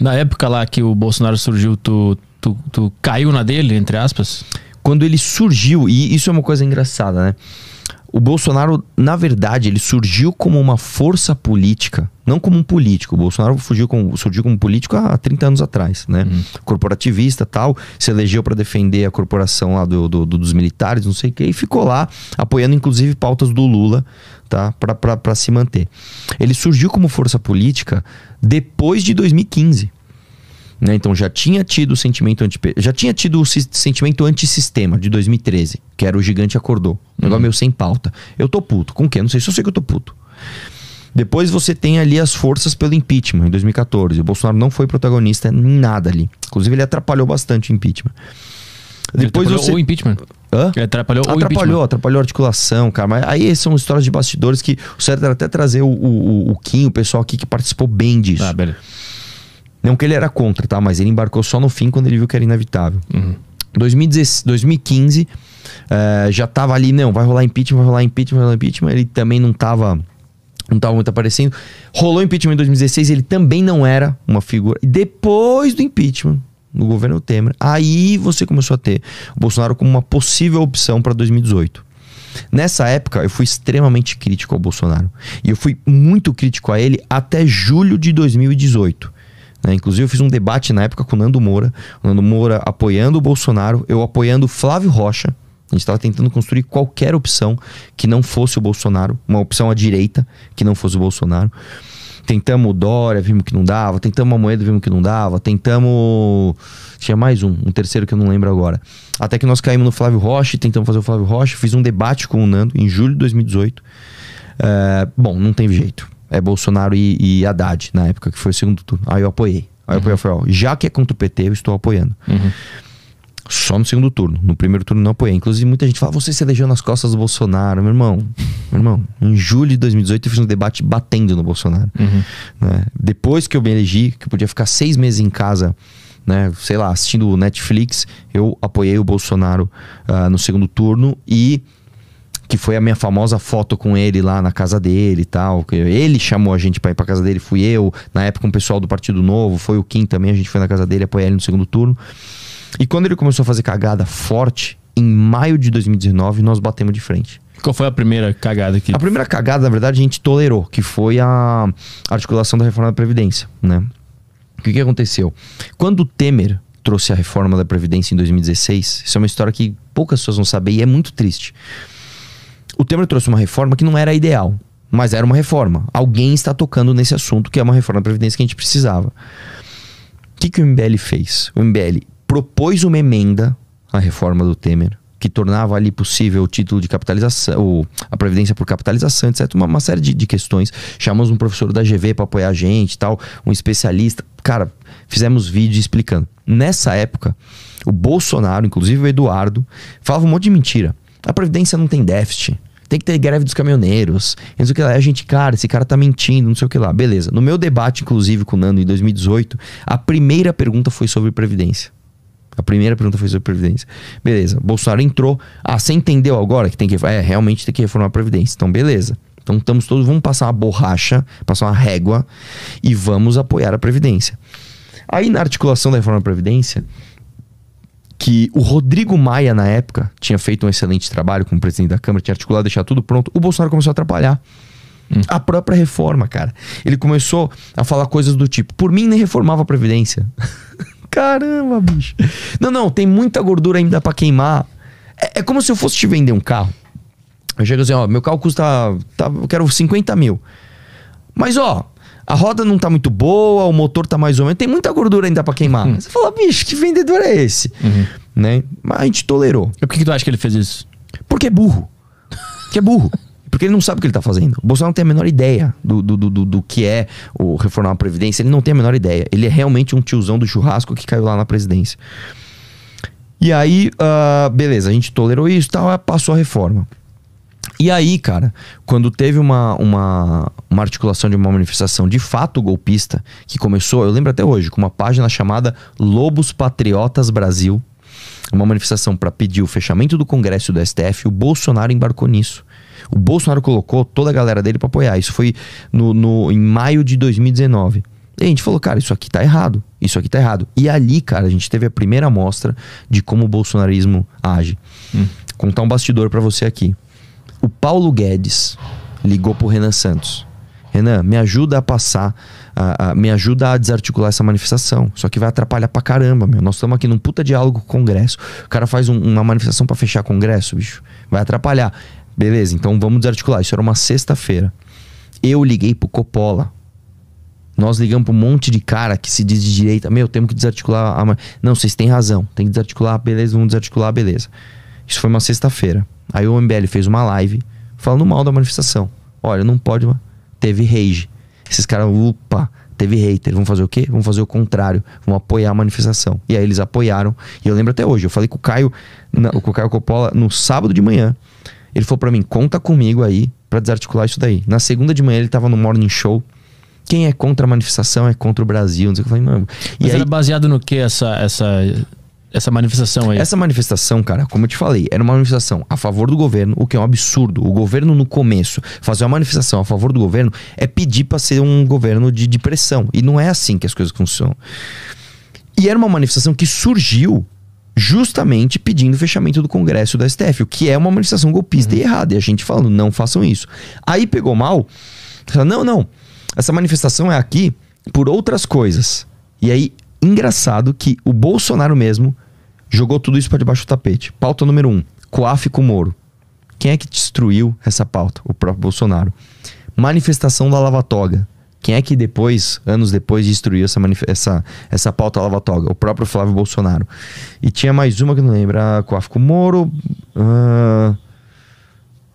Na época lá que o Bolsonaro surgiu, tu caiu na dele, entre aspas? Quando ele surgiu, e isso é uma coisa engraçada, né? O Bolsonaro, na verdade, ele surgiu como uma força política, não como um político. O Bolsonaro surgiu como político há 30 anos atrás, né? Corporativista e tal, se elegeu para defender a corporação lá dos militares, não sei o que, e ficou lá apoiando inclusive pautas do Lula, tá? Para se manter. Ele surgiu como força política depois de 2015. Né? Então já tinha tido o sentimento antissistema de 2013, que era o Gigante Acordou. Um negócio meio sem pauta. Eu tô puto. Com o quê? Não sei, só sei que eu tô puto. Depois você tem ali as forças pelo impeachment, em 2014. O Bolsonaro não foi protagonista em nada ali. Inclusive ele atrapalhou bastante o impeachment. Depois o impeachment? Hã? Ele atrapalhou a articulação, cara. Mas aí são histórias de bastidores que o certo era até trazer o Kim, o pessoal aqui que participou bem disso. Ah, beleza. Não que ele era contra, tá? Mas ele embarcou só no fim quando ele viu que era inevitável. 2015, já tava ali, não, vai rolar impeachment. Ele também não tava muito aparecendo. Rolou impeachment em 2016, ele também não era uma figura. E depois do impeachment, no governo Temer, aí você começou a ter o Bolsonaro como uma possível opção para 2018. Nessa época, eu fui extremamente crítico ao Bolsonaro. E eu fui muito crítico a ele até julho de 2018. Inclusive eu fiz um debate na época com o Nando Moura. O Nando Moura apoiando o Bolsonaro, eu apoiando o Flávio Rocha. A gente estava tentando construir qualquer opção que não fosse o Bolsonaro. Uma opção à direita que não fosse o Bolsonaro. Tentamos o Dória, vimos que não dava. Tentamos a Moedo, vimos que não dava. Tentamos... Tinha mais um terceiro que eu não lembro agora. Até que nós caímos no Flávio Rocha, tentamos fazer o Flávio Rocha. Fiz um debate com o Nando em julho de 2018. Bom, não teve jeito. É Bolsonaro e Haddad, na época, que foi o segundo turno. Aí eu apoiei. Já que é contra o PT, eu estou apoiando. Só no segundo turno. No primeiro turno não apoiei. Inclusive, muita gente fala, você se elegeu nas costas do Bolsonaro. Meu irmão, em julho de 2018 eu fiz um debate batendo no Bolsonaro. Né? Depois que eu me elegi, que eu podia ficar 6 meses em casa, né, sei lá, assistindo o Netflix, eu apoiei o Bolsonaro no segundo turno e... que foi a minha famosa foto com ele lá na casa dele e tal. Ele chamou a gente pra ir pra casa dele, fui eu. Na época um pessoal do Partido Novo, foi o Kim também, a gente foi na casa dele, apoiar ele no segundo turno. E quando ele começou a fazer cagada forte, em maio de 2019, nós batemos de frente. Qual foi a primeira cagada aqui? A primeira cagada, na verdade, a gente tolerou, que foi a articulação da reforma da Previdência, né? O que aconteceu? Quando o Temer trouxe a reforma da Previdência em 2016, isso é uma história que poucas pessoas vão saber e é muito triste. O Temer trouxe uma reforma que não era ideal, mas era uma reforma. Alguém está tocando nesse assunto, que é uma reforma da Previdência que a gente precisava. O que o MBL fez? O MBL propôs uma emenda à reforma do Temer, que tornava ali possível o título de capitalização, a Previdência por capitalização, etc. Uma série de questões. Chamamos um professor da GV para apoiar a gente e tal, um especialista. Cara, fizemos vídeo explicando. Nessa época, o Bolsonaro, inclusive o Eduardo, falava um monte de mentira. A Previdência não tem déficit. Tem que ter greve dos caminhoneiros. Não sei o que lá. A gente, cara, esse cara tá mentindo, não sei o que lá. Beleza. No meu debate, inclusive, com o Nando em 2018, a primeira pergunta foi sobre Previdência. Beleza. Bolsonaro entrou. Você entendeu agora que tem que... realmente tem que reformar a Previdência. Então, beleza. Então, estamos todos... Vamos passar uma borracha, passar uma régua e vamos apoiar a Previdência. Aí, na articulação da reforma da Previdência... que o Rodrigo Maia, na época, tinha feito um excelente trabalho como presidente da Câmara, tinha articulado, deixado tudo pronto, o Bolsonaro começou a atrapalhar a própria reforma, cara. Ele começou a falar coisas do tipo, por mim nem reformava a Previdência. Caramba, bicho. Não, tem muita gordura ainda pra queimar. É como se eu fosse te vender um carro. Eu chego assim, meu carro custa, eu quero 50 mil. Mas, a roda não tá muito boa, o motor tá mais ou menos... Tem muita gordura ainda pra queimar. Você fala, bicho, que vendedor é esse? Né? Mas a gente tolerou. E por que tu acha que ele fez isso? Porque é burro. Porque ele não sabe o que ele tá fazendo. O Bolsonaro não tem a menor ideia do que é o reformar a Previdência. Ele não tem a menor ideia. Ele é realmente um tiozão do churrasco que caiu lá na presidência. E aí, beleza, a gente tolerou isso e tal, passou a reforma. E aí, cara, quando teve uma articulação de uma manifestação de fato golpista, que começou, eu lembro até hoje, com uma página chamada Lobos Patriotas Brasil, uma manifestação para pedir o fechamento do Congresso e do STF, o Bolsonaro embarcou nisso. O Bolsonaro colocou toda a galera dele para apoiar. Isso foi em maio de 2019. E a gente falou, cara, isso aqui tá errado. Isso aqui tá errado. E ali, cara, a gente teve a primeira amostra de como o bolsonarismo age. Contar um bastidor pra você aqui. O Paulo Guedes ligou pro Renan Santos. Renan, me ajuda a passar, me ajuda a desarticular essa manifestação. Só que vai atrapalhar pra caramba, meu. Nós estamos aqui num puta diálogo com o Congresso. O cara faz uma manifestação pra fechar Congresso, bicho. Vai atrapalhar. Beleza, então vamos desarticular. Isso era uma sexta-feira. Eu liguei pro Coppola. Nós ligamos pra um monte de cara que se diz de direita. Meu, temos que desarticular. Não, vocês têm razão. Tem que desarticular, beleza, vamos desarticular, beleza. Isso foi uma sexta-feira. Aí o MBL fez uma live falando mal da manifestação. Olha, não pode... Teve rage. Esses caras, teve hater. Vão fazer o quê? Vão fazer o contrário. Vão apoiar a manifestação. E aí eles apoiaram. E eu lembro até hoje. Eu falei com o Caio Coppola no sábado de manhã. Ele falou pra mim, conta comigo aí pra desarticular isso daí. Na segunda de manhã ele tava no Morning Show. Quem é contra a manifestação é contra o Brasil. Não sei o que eu falei, mano. Mas era baseado no que essa manifestação aí? Essa manifestação, cara, como eu te falei, era uma manifestação a favor do governo, o que é um absurdo. O governo, no começo, fazer uma manifestação a favor do governo é pedir pra ser um governo de pressão. E não é assim que as coisas funcionam. E era uma manifestação que surgiu justamente pedindo o fechamento do Congresso do STF, o que é uma manifestação golpista e errada. E a gente falando, não façam isso. Aí pegou mal, falou, não, essa manifestação é aqui por outras coisas. E aí, engraçado que o Bolsonaro mesmo jogou tudo isso para debaixo do tapete. Pauta número 1, COAF com Moro. Quem é que destruiu essa pauta? O próprio Bolsonaro. Manifestação da Lava Toga. Quem é que depois, anos depois, destruiu essa pauta Lava Toga? O próprio Flávio Bolsonaro. E tinha mais uma que eu não lembro. A COAF com Moro.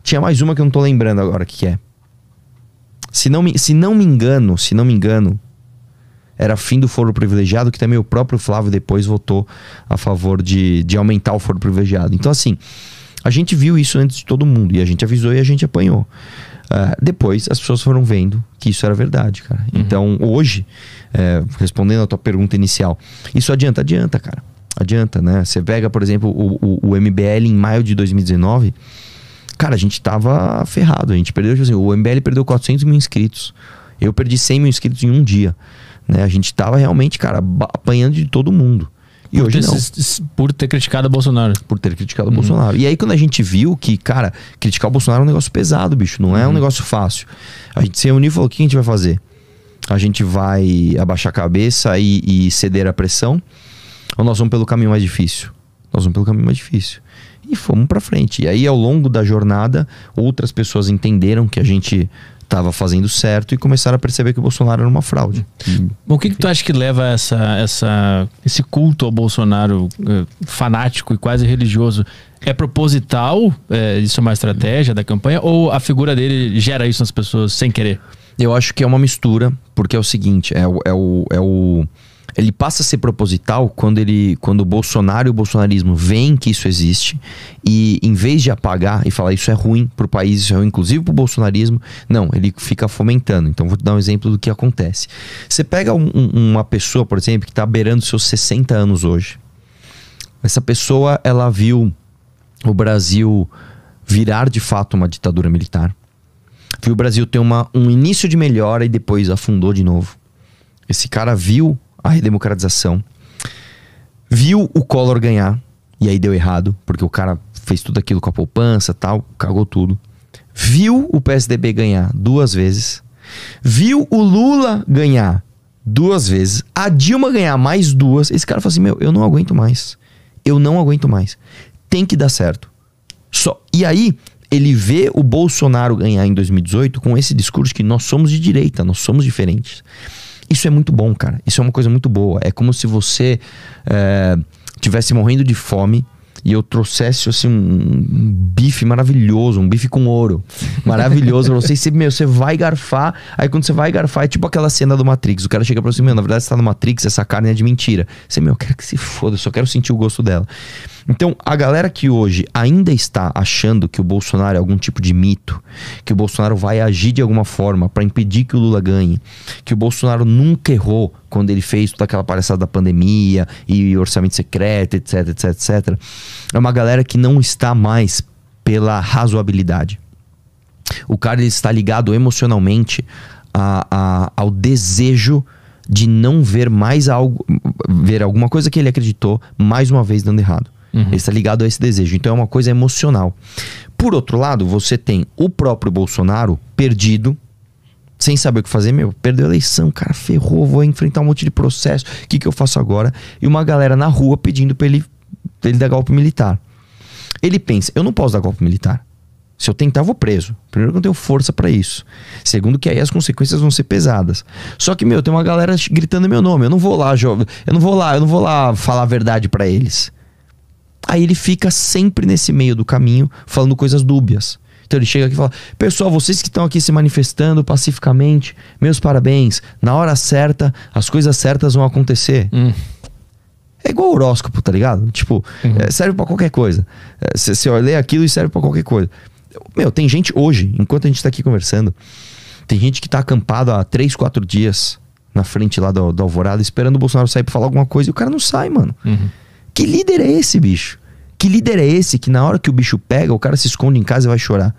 Tinha mais uma que eu não tô lembrando agora o que é. Se não me engano, era fim do foro privilegiado, que também o próprio Flávio depois votou a favor de aumentar o foro privilegiado. Então, assim, a gente viu isso antes de todo mundo, e a gente avisou e a gente apanhou. Depois, as pessoas foram vendo que isso era verdade, cara. Então, hoje, respondendo a tua pergunta inicial, isso adianta, cara. Adianta, né? Você pega, por exemplo, o MBL em maio de 2019... Cara, a gente tava ferrado. A gente perdeu, tipo assim, o MBL perdeu 400 mil inscritos. Eu perdi 100 mil inscritos em um dia. Né? A gente tava realmente, cara, apanhando de todo mundo. E hoje não. Por ter criticado o Bolsonaro. Por ter criticado o Bolsonaro. E aí quando a gente viu que, cara, criticar o Bolsonaro é um negócio pesado, bicho. Não é um negócio fácil. A gente se reuniu e falou, o que a gente vai fazer? A gente vai abaixar a cabeça e ceder à pressão? Ou nós vamos pelo caminho mais difícil? Nós vamos pelo caminho mais difícil. E fomos pra frente. E aí, ao longo da jornada, outras pessoas entenderam que a gente estava fazendo certo e começaram a perceber que o Bolsonaro era uma fraude. O que tu acha que leva esse culto ao Bolsonaro fanático e quase religioso? É proposital? Isso é uma estratégia da campanha? Ou a figura dele gera isso nas pessoas sem querer? Eu acho que é uma mistura, porque é o seguinte, ele passa a ser proposital quando o Bolsonaro e o bolsonarismo veem que isso existe e, em vez de apagar e falar isso é ruim pro país, isso é ruim inclusive pro bolsonarismo, não, ele fica fomentando. Então vou te dar um exemplo do que acontece. Você pega uma pessoa, por exemplo, que tá beirando seus 60 anos hoje. Essa pessoa, ela viu o Brasil virar de fato uma ditadura militar. Viu o Brasil ter um início de melhora e depois afundou de novo. Esse cara viu a redemocratização, viu o Collor ganhar, e aí deu errado, porque o cara fez tudo aquilo com a poupança, tal, cagou tudo. Viu o PSDB ganhar 2 vezes, viu o Lula ganhar 2 vezes, a Dilma ganhar mais 2, esse cara falou assim, eu não aguento mais, tem que dar certo. E aí, ele vê o Bolsonaro ganhar em 2018 com esse discurso que nós somos de direita, nós somos diferentes. Isso é muito bom, cara. Isso é uma coisa muito boa. É como se você tivesse morrendo de fome e eu trouxesse assim um bife maravilhoso, um bife com ouro. Maravilhoso pra você. Você vai garfar. Aí quando você vai garfar, é tipo aquela cena do Matrix. O cara chega pra você, na verdade você tá no Matrix, essa carne é de mentira. Você, eu quero que se foda, eu só quero sentir o gosto dela. Então, a galera que hoje ainda está achando que o Bolsonaro é algum tipo de mito, que o Bolsonaro vai agir de alguma forma para impedir que o Lula ganhe, que o Bolsonaro nunca errou quando ele fez toda aquela palhaçada da pandemia e orçamento secreto, etc, etc, etc, é uma galera que não está mais pela razoabilidade. O cara ele está ligado emocionalmente ao desejo de não ver mais algo, ver alguma coisa que ele acreditou mais uma vez dando errado. Ele está ligado a esse desejo. Então é uma coisa emocional. Por outro lado, você tem o próprio Bolsonaro perdido, sem saber o que fazer. Perdeu a eleição, cara, ferrou, vou enfrentar um monte de processo, o que eu faço agora? E uma galera na rua pedindo pra ele dar golpe militar. Ele pensa, eu não posso dar golpe militar. Se eu tentar, eu vou preso. Primeiro que eu não tenho força pra isso. Segundo que aí as consequências vão ser pesadas. Só que, tem uma galera gritando meu nome. Eu não vou lá falar a verdade pra eles. Aí ele fica sempre nesse meio do caminho, falando coisas dúbias. Então ele chega aqui e fala, pessoal, vocês que estão aqui se manifestando pacificamente, meus parabéns. Na hora certa, as coisas certas vão acontecer. É igual horóscopo, tá ligado? Tipo, serve pra qualquer coisa. Você lê aquilo e serve pra qualquer coisa. Tem gente hoje, enquanto a gente tá aqui conversando, tem gente que tá acampado há 3, 4 dias na frente lá da Alvorada, esperando o Bolsonaro sair pra falar alguma coisa e o cara não sai, mano. Que líder é esse, bicho? Que líder é esse que na hora que o bicho pega, o cara se esconde em casa e vai chorar?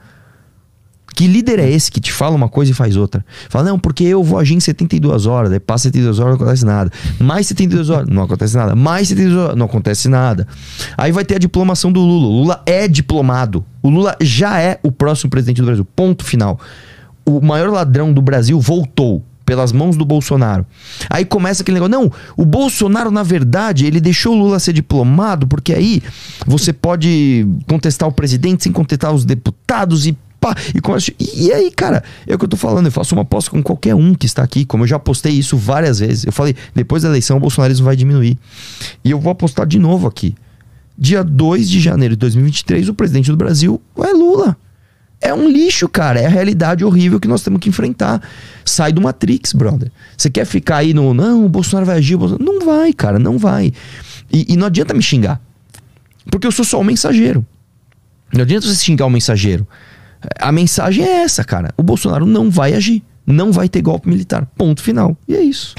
Que líder é esse que te fala uma coisa e faz outra? Fala, não, porque eu vou agir em 72 horas, daí passa 72 horas, não acontece nada. Mais 72 horas, não acontece nada. Mais 72 horas, não acontece nada. Aí vai ter a diplomação do Lula. O Lula é diplomado. O Lula já é o próximo presidente do Brasil. Ponto final. O maior ladrão do Brasil voltou pelas mãos do Bolsonaro. Aí começa aquele negócio, não, o Bolsonaro na verdade, ele deixou o Lula ser diplomado, porque aí você pode contestar o presidente sem contestar os deputados e pá, e aí, cara, é o que eu tô falando, eu faço uma aposta com qualquer um que está aqui, como eu já postei isso várias vezes. Eu falei, depois da eleição o bolsonarismo vai diminuir. E eu vou apostar de novo aqui. Dia 2 de janeiro de 2023, o presidente do Brasil é Lula. É um lixo, cara. É a realidade horrível que nós temos que enfrentar. Sai do Matrix, brother. Você quer ficar aí no... Não, o Bolsonaro vai agir. Não vai, cara. Não vai. E não adianta me xingar. Porque eu sou só um mensageiro. Não adianta você xingar o mensageiro. A mensagem é essa, cara. O Bolsonaro não vai agir. Não vai ter golpe militar. Ponto final. E é isso.